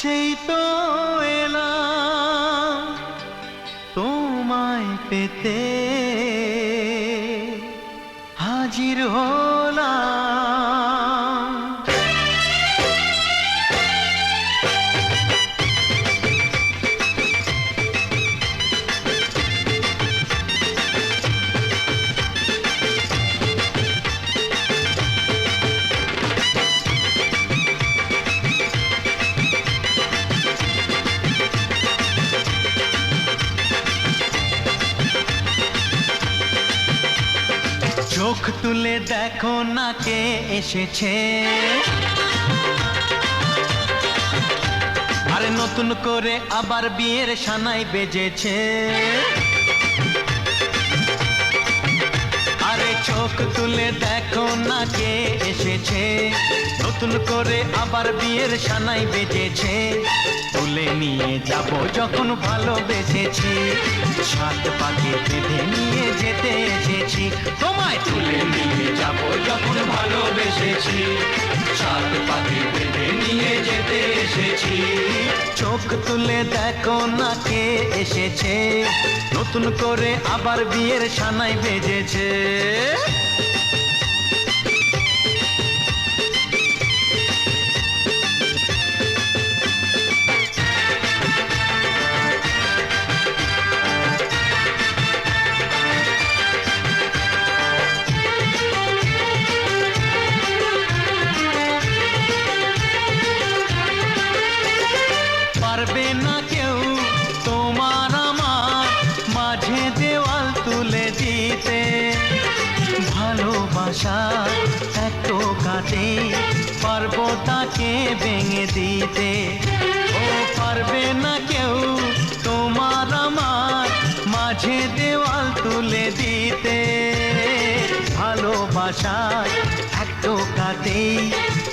সেই তো এলাম তোমায় পেতে, হাজির হলাম। চোখ তুলে দেখো না কে এসেছে, আরে নতুন করে আবার বিয়ের সানাই বেজেছে। আরে চোখ তুলে দেখো না কে এসেছে, নতুন করে আবার বিয়ের সানাই বেজেছে। তুলে নিয়ে যাব যখন ভালোবেসেছি, সাত পাকে বেঁধে নিয়ে যেতে এসেছি। তোমায় তুলে নিয়ে যাব যখন ভালোবেসেছি, সাত পাকে বেঁধে নিয়ে যেতে এসেছি। চোখ তুলে দেখো না কে এসেছে, নতুন করে আবার বিয়ের সানাই বেজেছে। পারবে না কেউ তোমার আমার মাঝে দেওয়াল তুলে দিতে, ভালোবাসা এত কাটে পারবো তাকে ভেঙে দিতে। ও পারবে না কেউ তোমার আমার মাঝে দেওয়াল তুলে দিতে, ভালোবাসা এত কাটে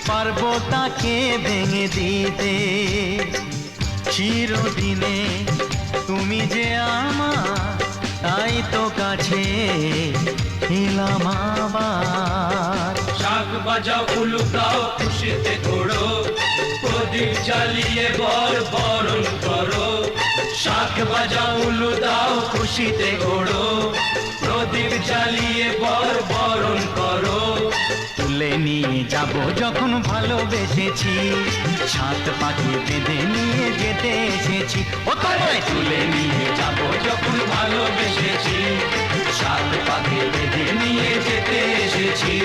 পারবো তাকে ভেঙে দিতে। চিরদিনে তুমি যে আমার, তাই তো কাছে এলাম আবার। শাক বাজাও উলুকাও খুশিতে ঘোড়ো, প্রদীপ জ্বালিয়ে বরণ করো। শাক বাজাও উলু দাও খুশিতে ঘোড়ো, প্রদীপ জ্বালিয়ে বরণ করো। তুলে নিয়ে যাব যখন ভালোবেসেছি, সাত পাখি বেঁধে নিয়ে যেতে এসেছি। ও তোমায় তুলে নিয়ে যাব যখন ভালোবেসেছি, সাত পাকে বেঁধে নিয়ে যেতে এসেছি।